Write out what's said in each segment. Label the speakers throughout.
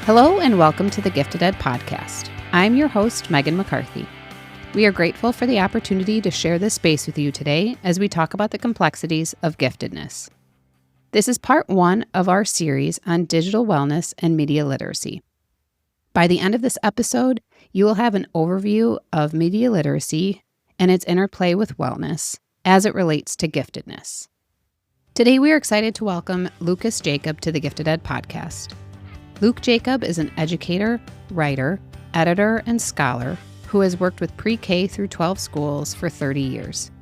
Speaker 1: Hello and welcome to the Gifted Ed podcast. I'm your host, Megan McCarthy. We are grateful for the opportunity to share this space with you today as we talk about the complexities of giftedness. This is part one of our series on digital wellness and media literacy. By the end of this episode, you will have an overview of media literacy and its interplay with wellness as it relates to giftedness. Today, we are excited to welcome Lucas Jacob to the Gifted Ed podcast. Luke Jacob is an educator, writer, editor, and scholar who has worked with PreK through 12 schools for 30 years.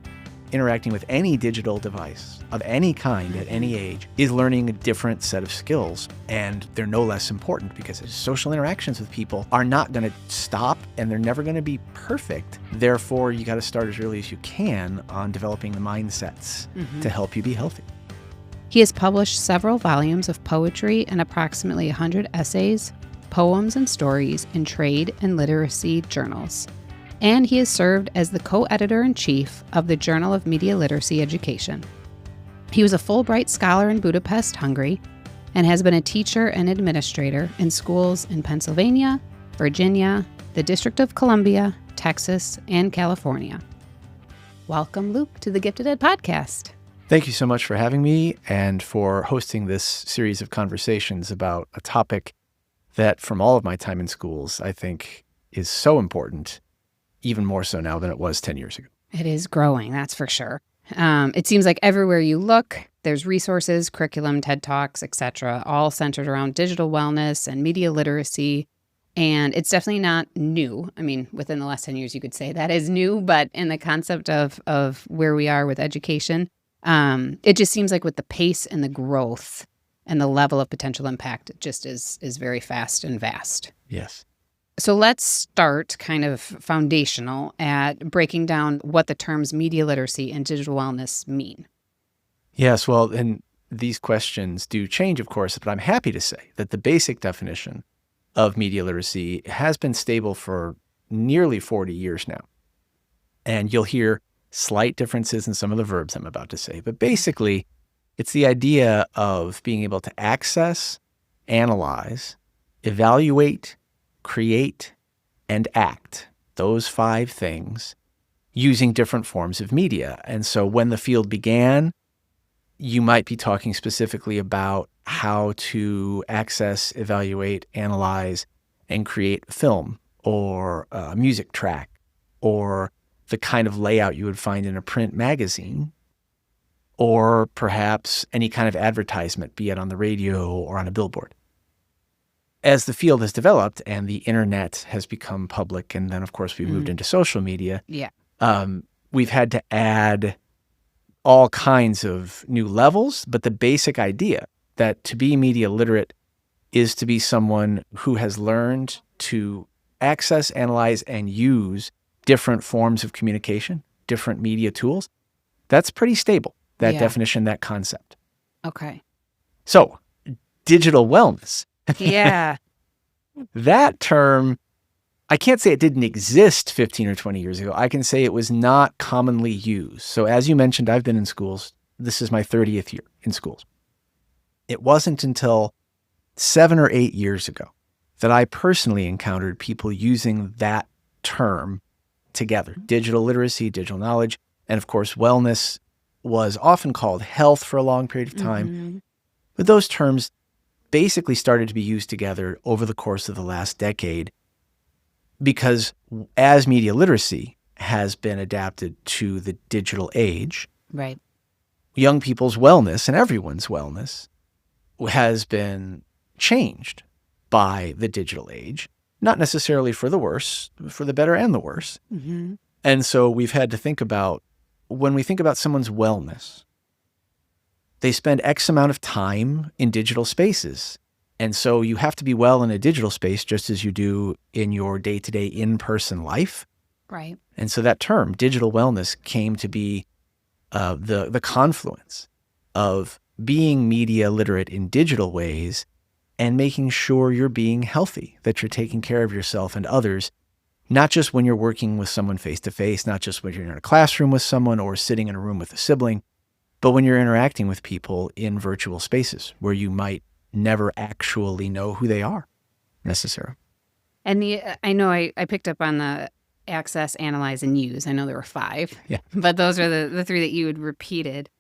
Speaker 2: Interacting with any digital device of any kind at any age is learning a different set of skills, and they're no less important because social interactions with people are not going to stop and they're never going to be perfect. Therefore, you got to start as early as you can on developing the mindsets to help you be healthy.
Speaker 1: He has published several volumes of poetry and approximately 100 essays, poems, and stories in trade and literacy journals. And he has served as the co-editor-in-chief of the Journal of Media Literacy Education. He was a Fulbright Scholar in Budapest, Hungary, and has been a teacher and administrator in schools in Pennsylvania, Virginia, the District of Columbia, Texas, and California. Welcome, Luke, to the Gifted Ed podcast.
Speaker 2: Thank you so much for having me and for hosting this series of conversations about a topic that from all of my time in schools, I think is so important, even more so now than it was 10 years ago.
Speaker 1: It is growing, that's for sure. It seems like everywhere you look, there's resources, curriculum, TED Talks, etc., all centered around digital wellness and media literacy. And it's definitely not new. I mean, within the last 10 years, you could say that is new, but in the concept of where we are with education, it just seems like with the pace and the growth and the level of potential impact, it just is very fast and vast.
Speaker 2: Yes.
Speaker 1: So let's start kind of foundational at breaking down what the terms media literacy and digital wellness mean.
Speaker 2: Yes, well, and these questions do change, of course, but I'm happy to say that the basic definition of media literacy has been stable for nearly 40 years now. And you'll hear slight differences in some of the verbs I'm about to say, but basically, it's the idea of being able to access, analyze, evaluate, create, and act, those 5 things, using different forms of media. And so when the field began, you might be talking specifically about how to access, evaluate, analyze, and create film or a music track or the kind of layout you would find in a print magazine, or perhaps any kind of advertisement, be it on the radio or on a billboard. As the field has developed and the internet has become public, and then, of course, we moved into social media, we've had to add all kinds of new levels, but the basic idea that to be media literate is to be someone who has learned to access, analyze, and use different forms of communication, different media tools. That's pretty stable, that definition, that concept.
Speaker 1: Okay.
Speaker 2: So, digital wellness.
Speaker 1: Yeah.
Speaker 2: That term, I can't say it didn't exist 15 or 20 years ago. I can say it was not commonly used. So as you mentioned, I've been in schools. This is my 30th year in schools. It wasn't until 7 or 8 years ago that I personally encountered people using that term together. Digital literacy, digital knowledge, and of course, wellness was often called health for a long period of time. But those terms basically started to be used together over the course of the last decade because as media literacy has been adapted to the digital age,
Speaker 1: right,
Speaker 2: young people's wellness and everyone's wellness has been changed by the digital age. Not necessarily for the worse, for the better and the worse. And so we've had to think about, when we think about someone's wellness, they spend X amount of time in digital spaces. And so you have to be well in a digital space just as you do in your day-to-day in-person life.
Speaker 1: Right.
Speaker 2: And so that term, digital wellness, came to be the confluence of being media literate in digital ways and making sure you're being healthy, that you're taking care of yourself and others, not just when you're working with someone face-to-face, not just when you're in a classroom with someone or sitting in a room with a sibling, but when you're interacting with people in virtual spaces where you might never actually know who they are. necessarily.
Speaker 1: And I know I picked up on the access, analyze, and use. I know there were 5,
Speaker 2: Yeah.
Speaker 1: but those are the 3 that you had repeated.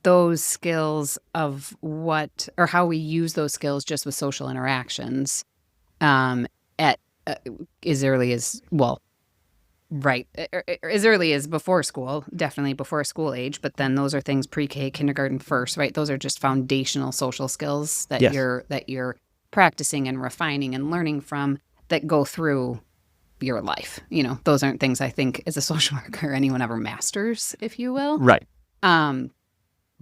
Speaker 1: Those skills of what or how we use those skills just with social interactions at as early as, well, right, as early as before school, definitely before school age, but then those are things pre-K, kindergarten, first, right? Those are just foundational social skills that
Speaker 2: Yes.
Speaker 1: you're practicing and refining and learning from that go through your life. Those aren't things I think as a social worker anyone ever masters, if you will.
Speaker 2: Right.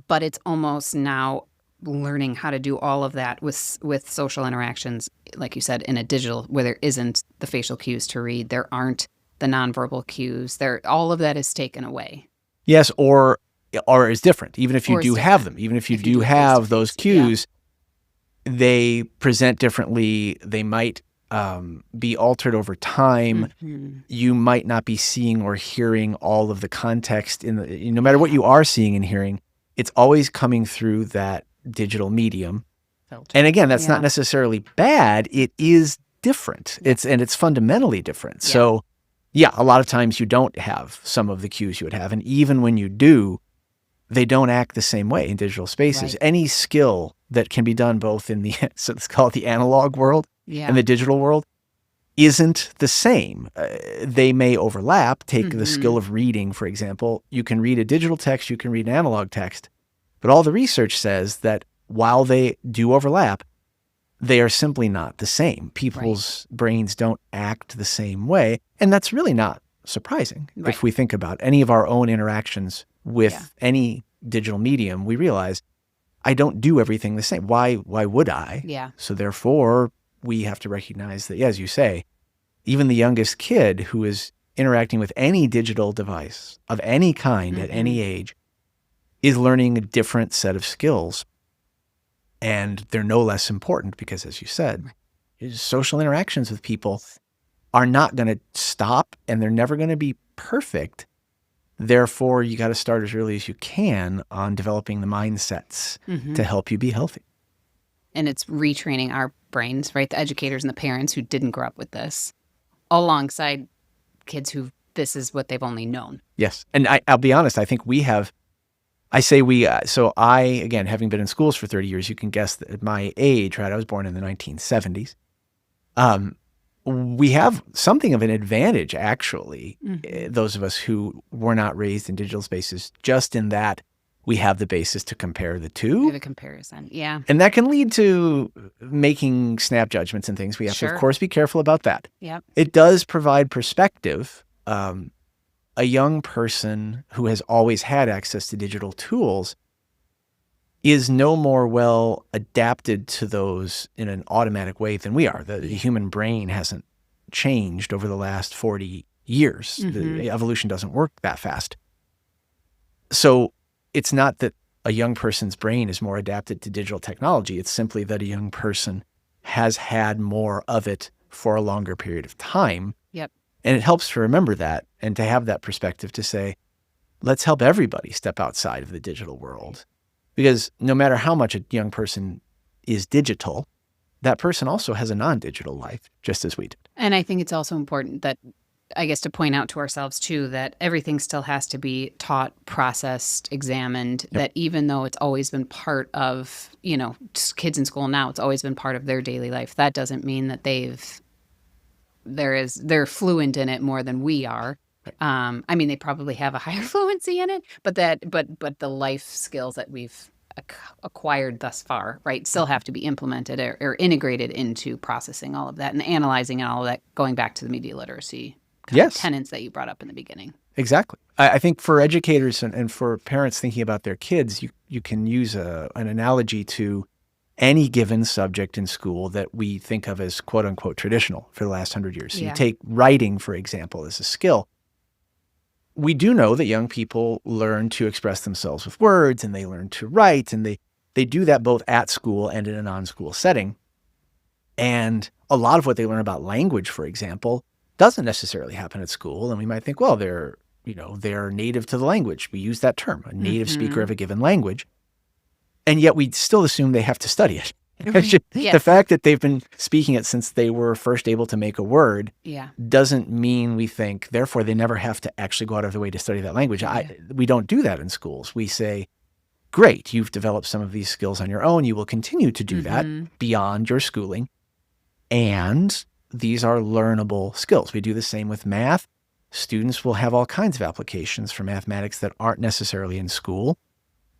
Speaker 1: But it's almost now learning how to do all of that with social interactions, like you said, in a digital where there isn't the facial cues to read, there aren't the nonverbal cues, all of that is taken away.
Speaker 2: Yes, or is different. Even if you
Speaker 1: Or
Speaker 2: do
Speaker 1: is
Speaker 2: have
Speaker 1: different.
Speaker 2: them, even if you
Speaker 1: If you
Speaker 2: do
Speaker 1: do it
Speaker 2: have those
Speaker 1: face-to-face, yeah.
Speaker 2: cues, they present differently. They might be altered over time.
Speaker 1: Mm-hmm.
Speaker 2: You might not be seeing or hearing all of the context no matter what you are seeing and hearing, it's always coming through that digital medium.
Speaker 1: Filter.
Speaker 2: And again, that's
Speaker 1: Yeah.
Speaker 2: not necessarily bad. It is different.
Speaker 1: Yeah.
Speaker 2: It's fundamentally different.
Speaker 1: Yeah.
Speaker 2: So yeah, a lot of times you don't have some of the cues you would have. And even when you do, they don't act the same way in digital spaces.
Speaker 1: Right.
Speaker 2: Any skill that can be done both in so let's call it the analog world and the digital world isn't the same. They may overlap. Take the skill of reading, for example. You can read a digital text, you can read an analog text, but all the research says that while they do overlap, they are simply not the same. People's brains don't act the same way. And that's really not surprising.
Speaker 1: Right.
Speaker 2: If we think about any of our own interactions with any digital medium, we realize I don't do everything the same. Why would I?
Speaker 1: Yeah.
Speaker 2: So therefore, we have to recognize that, as you say, even the youngest kid who is interacting with any digital device of any kind at any age is learning a different set of skills. And they're no less important because, as you said, social interactions with people are not going to stop and they're never going to be perfect. Therefore, you got to start as early as you can on developing the mindsets to help you be healthy.
Speaker 1: And it's retraining our brains, right? The educators and the parents who didn't grow up with this alongside kids who this is what they've only known.
Speaker 2: Yes. And I'll be honest, I think we have, so I, again, having been in schools for 30 years, you can guess that at my age, right? I was born in the 1970s. We have something of an advantage, actually, those of us who were not raised in digital spaces, just in that we have the basis to compare the two.
Speaker 1: We have a comparison, yeah.
Speaker 2: And that can lead to making snap judgments and things. We have to, of course, be careful about that.
Speaker 1: Yep.
Speaker 2: It does provide perspective. A young person who has always had access to digital tools is no more well adapted to those in an automatic way than we are. The human brain hasn't changed over the last 40 years. The evolution doesn't work that fast. So it's not that a young person's brain is more adapted to digital technology. It's simply that a young person has had more of it for a longer period of time.
Speaker 1: Yep.
Speaker 2: And it helps to remember that and to have that perspective to say, let's help everybody step outside of the digital world. Because no matter how much a young person is digital, that person also has a non-digital life, just as we did.
Speaker 1: And I think it's also important that, I guess, to point out to ourselves, too, that everything still has to be taught, processed, examined, that even though it's always been part of, kids in school now, it's always been part of their daily life. That doesn't mean that they're fluent in it more than we are. I mean, they probably have a higher fluency in it, but the life skills that we've acquired thus far, right, still have to be implemented or integrated into processing all of that and analyzing all of that, going back to the media literacy tenets that you brought up in the beginning.
Speaker 2: Exactly. I think for educators and for parents thinking about their kids, you can use an analogy to any given subject in school that we think of as quote unquote traditional for the last 100 years. So you take writing, for example, as a skill. We do know that young people learn to express themselves with words and they learn to write, and they do that both at school and in a non-school setting. And a lot of what they learn about language, for example, doesn't necessarily happen at school. And we might think, well, they're native to the language. We use that term, a native speaker of a given language. And yet we still assume they have to study it
Speaker 1: Yes.
Speaker 2: The fact that they've been speaking it since they were first able to make a word doesn't mean we think, therefore, they never have to actually go out of their way to study that language. We don't do that in schools. We say, great, you've developed some of these skills on your own. You will continue to do that beyond your schooling. And these are learnable skills. We do the same with math. Students will have all kinds of applications for mathematics that aren't necessarily in school.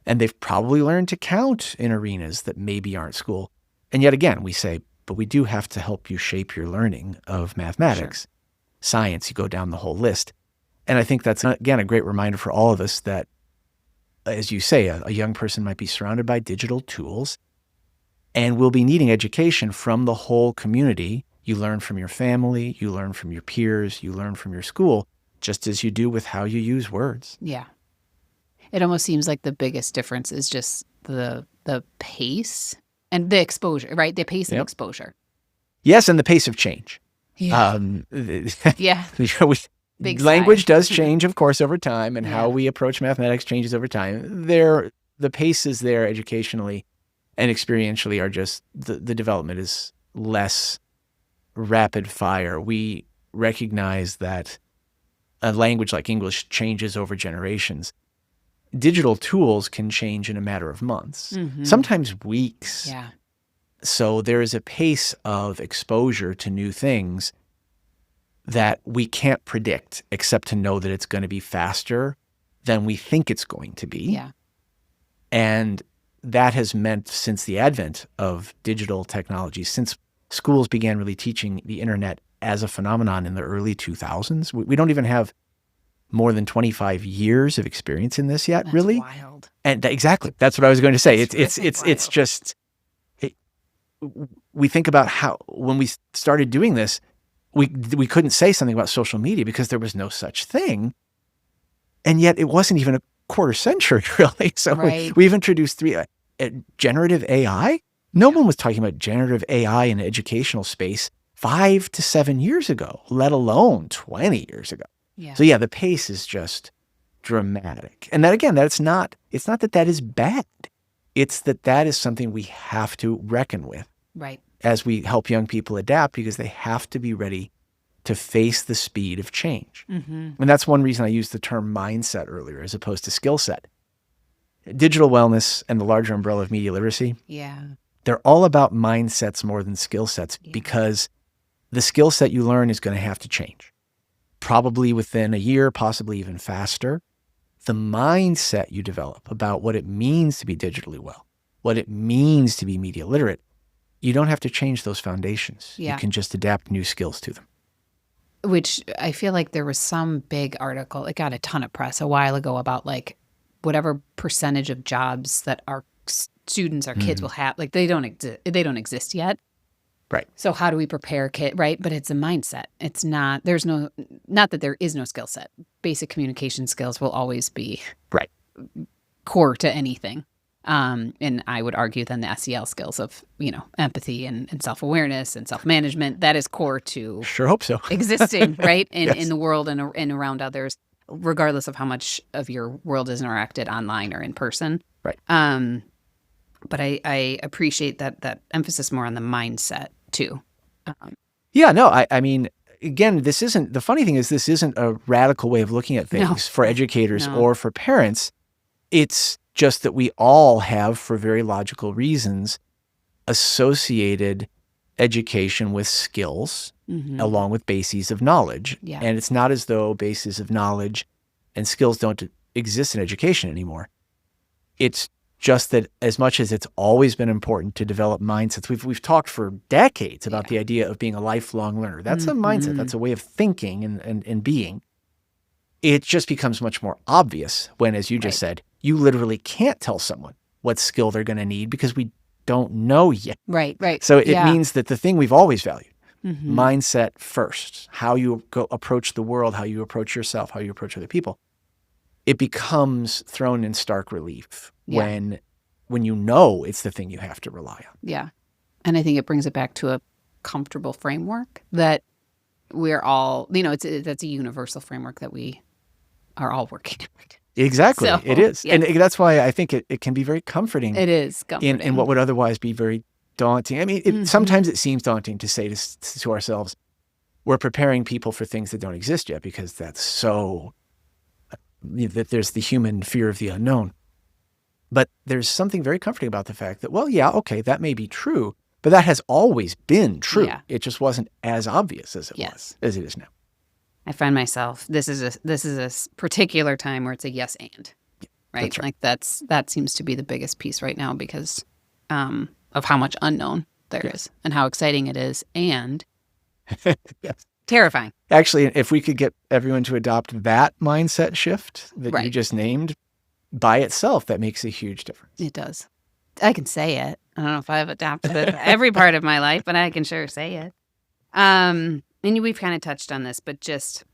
Speaker 2: And they've probably learned to count in arenas that maybe aren't school. And yet again, we say, but we do have to help you shape your learning of mathematics, science, you go down the whole list. And I think that's, again, a great reminder for all of us that, as you say, a young person might be surrounded by digital tools and will be needing education from the whole community. You learn from your family, you learn from your peers, you learn from your school, just as you do with how you use words.
Speaker 1: Yeah. It almost seems like the biggest difference is just the pace and the exposure, right? The pace and exposure.
Speaker 2: Yes, and the pace of change.
Speaker 1: Yeah.
Speaker 2: Language does change, of course, over time, and how we approach mathematics changes over time. The paces there educationally and experientially are just, the development is less rapid fire. We recognize that a language like English changes over generations. Digital tools can change in a matter of months, sometimes weeks.
Speaker 1: Yeah.
Speaker 2: So there is a pace of exposure to new things that we can't predict, except to know that it's going to be faster than we think it's going to be.
Speaker 1: Yeah.
Speaker 2: And that has meant, since the advent of digital technology, since schools began really teaching the internet as a phenomenon in the early 2000s, we don't even have more than 25 years of experience in this yet, really.
Speaker 1: That's wild.
Speaker 2: And exactly, that's what I was going to say. It's just, we think about how, when we started doing this, we couldn't say something about social media because there was no such thing. And yet it wasn't even a quarter century, really. So we've introduced generative AI. No one was talking about generative AI in the educational space 5 to 7 years ago, let alone 20 years ago.
Speaker 1: Yeah.
Speaker 2: So the pace is just dramatic. And that, again, it's not that is bad. It's that is something we have to reckon with.
Speaker 1: Right.
Speaker 2: As we help young people adapt, because they have to be ready to face the speed of change. And that's one reason I used the term mindset earlier as opposed to skill set. Digital wellness and the larger umbrella of media literacy, they're all about mindsets more than skill sets, because the skill set you learn is going to have to change. Probably within a year, possibly even faster. The mindset you develop about what it means to be digitally well, what it means to be media literate, you don't have to change those foundations. You can just adapt new skills to them.
Speaker 1: Which I feel like there was some big article, it got a ton of press a while ago about like whatever percentage of jobs that our students, our kids will have, like they don't exist yet.
Speaker 2: Right.
Speaker 1: So how do we prepare kids, right? But it's a mindset. It's not, not that there is no skill set. Basic communication skills will always be core to anything. And I would argue then the SEL skills of, empathy and self-awareness and self-management, that is core to
Speaker 2: sure hope so.
Speaker 1: existing, right? In the world and around others, regardless of how much of your world is interacted online or in person.
Speaker 2: Right.
Speaker 1: But I appreciate that emphasis more on the mindset too.
Speaker 2: I mean, again, the funny thing is this isn't a radical way of looking at things for educators or for parents. It's just that we all have, for very logical reasons, associated education with skills along with bases of knowledge. Yeah. And it's not as though bases of knowledge and skills don't exist in education anymore. It's just that as much as it's always been important to develop mindsets, we've talked for decades about the idea of being a lifelong learner. That's a mindset. That's a way of thinking and being. It just becomes much more obvious when, as you just said, you literally can't tell someone what skill they're going to need because we don't know yet.
Speaker 1: Right.
Speaker 2: So it means that the thing we've always valued, mindset first, how you approach the world, how you approach yourself, how you approach other people, it becomes thrown in stark relief when you know it's the thing you have to rely on. Yeah.
Speaker 1: And I think it brings it back to a comfortable framework that we're all, that's a universal framework that we are all working toward.
Speaker 2: Exactly. It is. Yeah. And that's why I think it can be very comforting.
Speaker 1: It is comforting.
Speaker 2: In what would otherwise be very daunting. I mean, sometimes it seems daunting to say to ourselves, we're preparing people for things that don't exist yet, because that's so, that there's the human fear of the unknown. But there's something very comforting about the fact that, well, yeah, okay, that may be true, but that has always been true.
Speaker 1: Yeah.
Speaker 2: It just wasn't as obvious as it was, as it is now.
Speaker 1: I find myself, this is a particular time where it's a yes and, right?
Speaker 2: That's right.
Speaker 1: Like that seems to be the biggest piece right now because of how much unknown there is and how exciting it is and
Speaker 2: Yes.
Speaker 1: terrifying.
Speaker 2: Actually, if we could get everyone to adopt that mindset shift that
Speaker 1: Right.
Speaker 2: you just named, by itself, that makes a huge difference.
Speaker 1: It does. I can say it. I don't know if I've adapted it every part of my life, but I can sure say it. And we've kind of touched on this, but just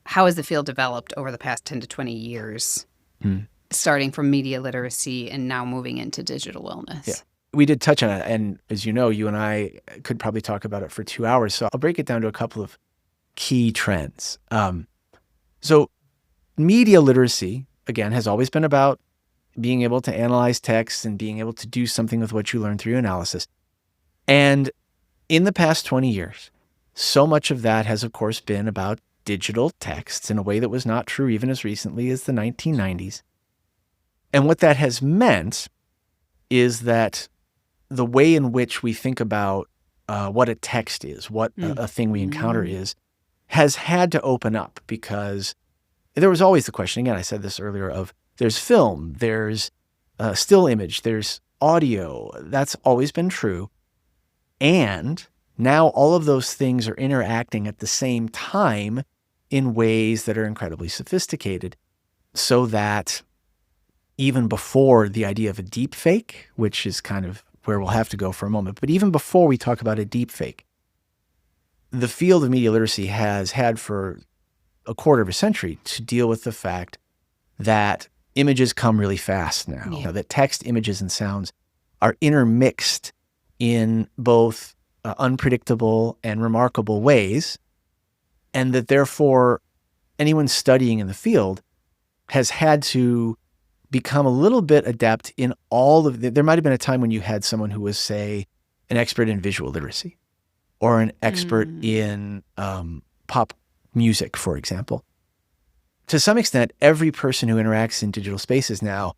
Speaker 1: how has the field developed over the past 10 to 20 years, starting from media literacy and now moving into digital wellness?
Speaker 2: Yeah. We did touch on it. And as you know, you and I could probably talk about it for 2 hours. So I'll break it down to a couple of key trends. So media literacy, again, has always been about being able to analyze text and being able to do something with what you learn through analysis. And in the past 20 years, so much of that has, of course, been about digital texts in a way that was not true even as recently as the 1990s. And what that has meant is that the way in which we think about what a text is, what a thing we encounter is, has had to open up, because there was always the question, again, I said this earlier, of there's film, there's still image, there's audio. That's always been true. And now all of those things are interacting at the same time in ways that are incredibly sophisticated, so that even before the idea of a deep fake, which is kind of where we'll have to go for a moment, but even before we talk about a deep fake, the field of media literacy has had for a quarter of a century to deal with the fact that images come really fast now.
Speaker 1: Yeah.
Speaker 2: You know, that text, images, and sounds are intermixed in both unpredictable and remarkable ways, and that therefore anyone studying in the field has had to become a little bit adept in all of there might have been a time when you had someone who was, say, an expert in visual literacy or an expert in pop music, for example. To some extent, every person who interacts in digital spaces now,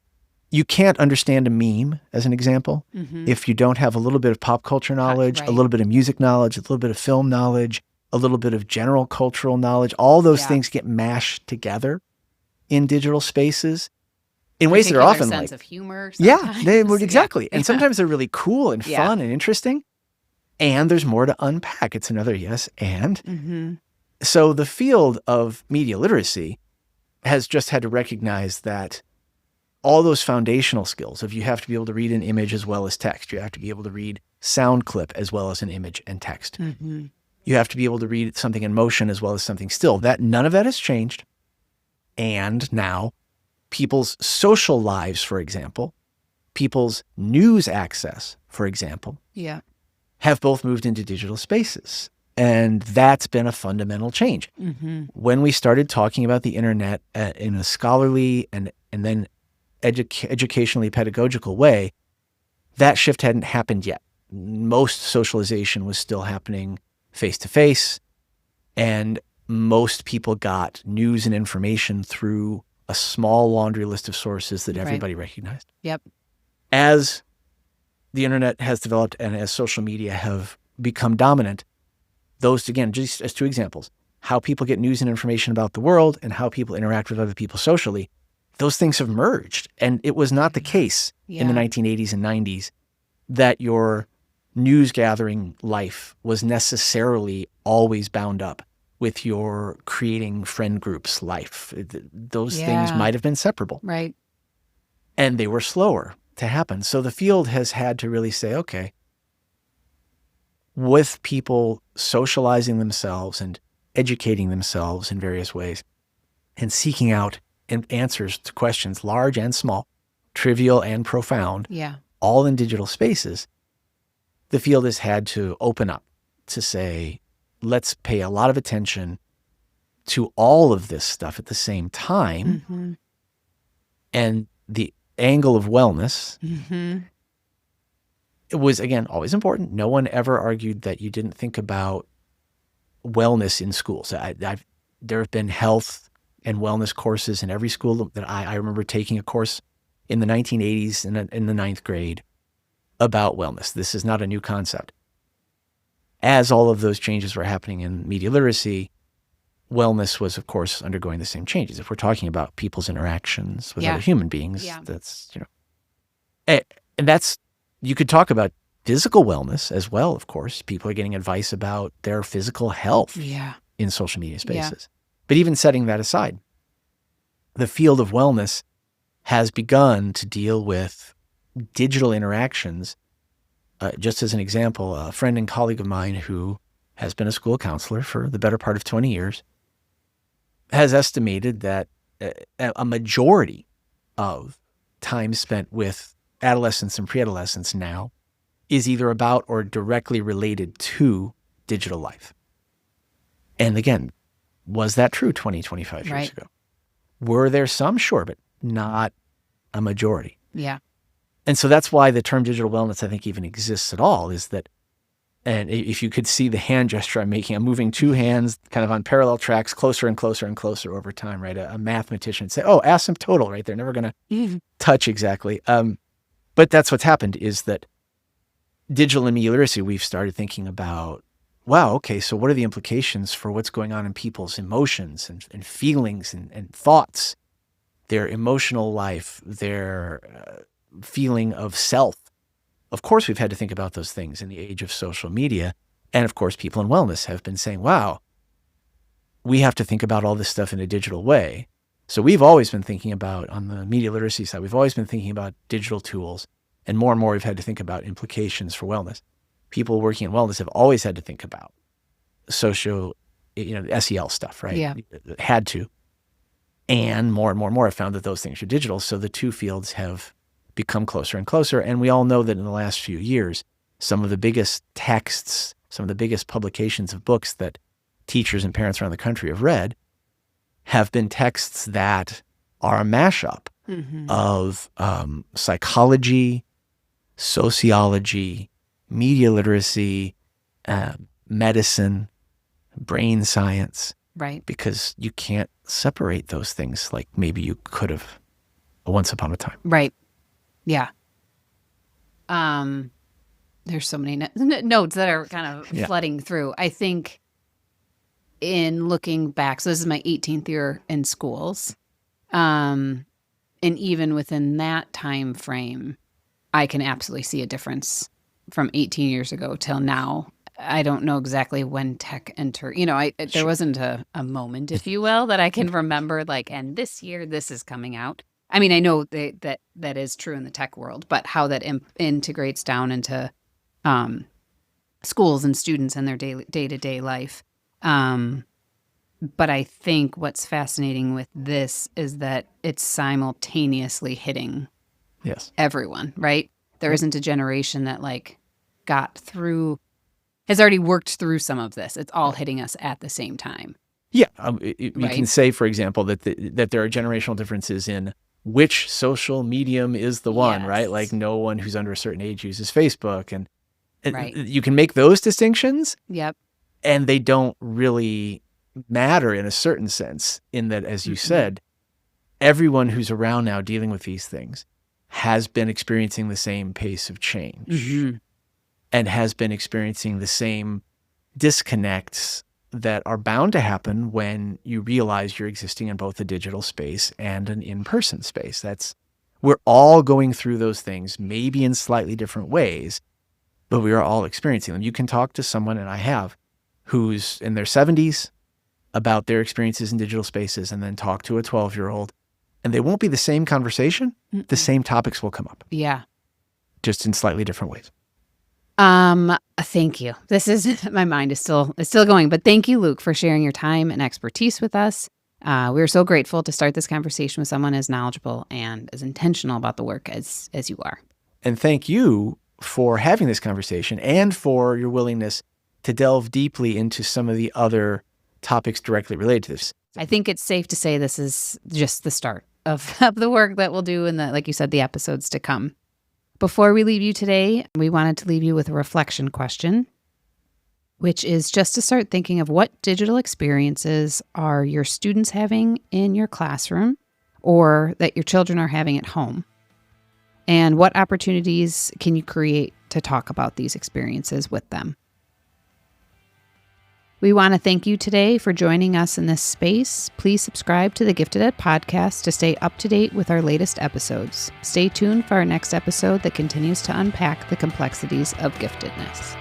Speaker 2: you can't understand a meme, as an example, if you don't have a little bit of pop culture knowledge,
Speaker 1: Right.
Speaker 2: a little bit of music knowledge, a little bit of film knowledge, a little bit of general cultural knowledge. All those things get mashed together in digital spaces in ways that are often
Speaker 1: sense
Speaker 2: like,
Speaker 1: of humor.
Speaker 2: yeah, they would
Speaker 1: sometimes.
Speaker 2: exactly. And
Speaker 1: Yeah.
Speaker 2: sometimes they're really cool and
Speaker 1: Yeah.
Speaker 2: fun and interesting. And there's more to unpack. It's another yes and. So the field of media literacy has just had to recognize that all those foundational skills of you have to be able to read an image as well as text. You have to be able to read sound clip as well as an image and text. You have to be able to read something in motion as well as something still. That none of that has changed. And now people's social lives, for example, people's news access, for example,
Speaker 1: Yeah.
Speaker 2: have both moved into digital spaces. And that's been a fundamental change. When we started talking about the internet in a scholarly and then educationally pedagogical way, that shift hadn't happened yet. Most socialization was still happening face-to-face, and most people got news and information through a small laundry list of sources that everybody recognized.
Speaker 1: Yep.
Speaker 2: As the internet has developed and as social media have become dominant, those, again, just as two examples, how people get news and information about the world and how people interact with other people socially, those things have merged. And it was not the case in the 1980s and 90s that your news gathering life was necessarily always bound up with your creating friend groups life. Those things might have been separable.
Speaker 1: Right.
Speaker 2: And they were slower to happen. So the field has had to really say, okay, with people socializing themselves and educating themselves in various ways and seeking out answers to questions large and small, trivial and profound, all in digital spaces, the field has had to open up to say, let's pay a lot of attention to all of this stuff at the same time. And the angle of wellness it was, again, always important. No one ever argued that you didn't think about wellness in schools. There have been health and wellness courses in every school that I remember taking a course in the 1980s in the ninth grade about wellness. This is not a new concept. As all of those changes were happening in media literacy, wellness was, of course, undergoing the same changes. If we're talking about people's interactions with other human beings, that's, and that's, you could talk about physical wellness as well, of course. People are getting advice about their physical health in social media spaces. But even setting that aside, the field of wellness has begun to deal with digital interactions. Just as an example, a friend and colleague of mine who has been a school counselor for the better part of 20 years has estimated that a majority of time spent with adolescents and pre-adolescents now is either about or directly related to digital life. And again, was that true 20, 25 years ago? Were there some? Sure, but not a majority.
Speaker 1: Yeah.
Speaker 2: And so that's why the term digital wellness, I think, even exists at all, is that, and if you could see the hand gesture I'm making, I'm moving two hands kind of on parallel tracks, closer and closer and closer over time, right? A mathematician would say, oh, asymptotal, right? They're never going to touch exactly. But that's what's happened, is that digital and media literacy, we've started thinking about, wow, okay, so what are the implications for what's going on in people's emotions and feelings and thoughts, their emotional life, their feeling of self? Of course, we've had to think about those things in the age of social media. And of course, people in wellness have been saying, wow, we have to think about all this stuff in a digital way. So we've always been thinking about, on the media literacy side, we've always been thinking about digital tools. And more we've had to think about implications for wellness. People working in wellness have always had to think about social, SEL stuff, right?
Speaker 1: Yeah.
Speaker 2: Had to. And more have found that those things are digital. So the two fields have become closer and closer. And we all know that in the last few years, some of the biggest texts, some of the biggest publications of books that teachers and parents around the country have read have been texts that are a mashup of psychology, sociology, media literacy, medicine, brain science.
Speaker 1: Right.
Speaker 2: Because you can't separate those things like maybe you could have once upon a time.
Speaker 1: Right. Yeah. There's so many notes that are kind of flooding through. I think in looking back, so this is my 18th year in schools. And even within that time frame, I can absolutely see a difference from 18 years ago till now. I don't know exactly when tech entered. There wasn't a moment, if you will, that I can remember, and this year this is coming out. I mean, I know that is true in the tech world, but how that integrates down into schools and students and their day-to-day life. But I think what's fascinating with this is that it's simultaneously hitting everyone, right? There isn't a generation that has already worked through some of this. It's all hitting us at the same time.
Speaker 2: Yeah. You can say, for example, that there are generational differences in which social medium is the one, right? Like no one who's under a certain age uses Facebook. And you can make those distinctions.
Speaker 1: Yep.
Speaker 2: And they don't really matter in a certain sense, in that, as you said, everyone who's around now dealing with these things has been experiencing the same pace of change and has been experiencing the same disconnects that are bound to happen when you realize you're existing in both a digital space and an in-person space. We're all going through those things, maybe in slightly different ways, but we are all experiencing them. You can talk to someone, and I have, who's in their 70s about their experiences in digital spaces, and then talk to a 12-year-old, and they won't be the same conversation. The same topics will come up. Yeah. Just in slightly different ways.
Speaker 1: Thank you. My mind is still going, but thank you, Luke, for sharing your time and expertise with us. We're so grateful to start this conversation with someone as knowledgeable and as intentional about the work as you are.
Speaker 2: And thank you for having this conversation and for your willingness to delve deeply into some of the other topics directly related to this.
Speaker 1: I think it's safe to say this is just the start of the work that we'll do in like you said, the episodes to come. Before we leave you today, we wanted to leave you with a reflection question, which is just to start thinking of what digital experiences are your students having in your classroom or that your children are having at home? And what opportunities can you create to talk about these experiences with them? We want to thank you today for joining us in this space. Please subscribe to the Gifted Ed podcast to stay up to date with our latest episodes. Stay tuned for our next episode that continues to unpack the complexities of giftedness.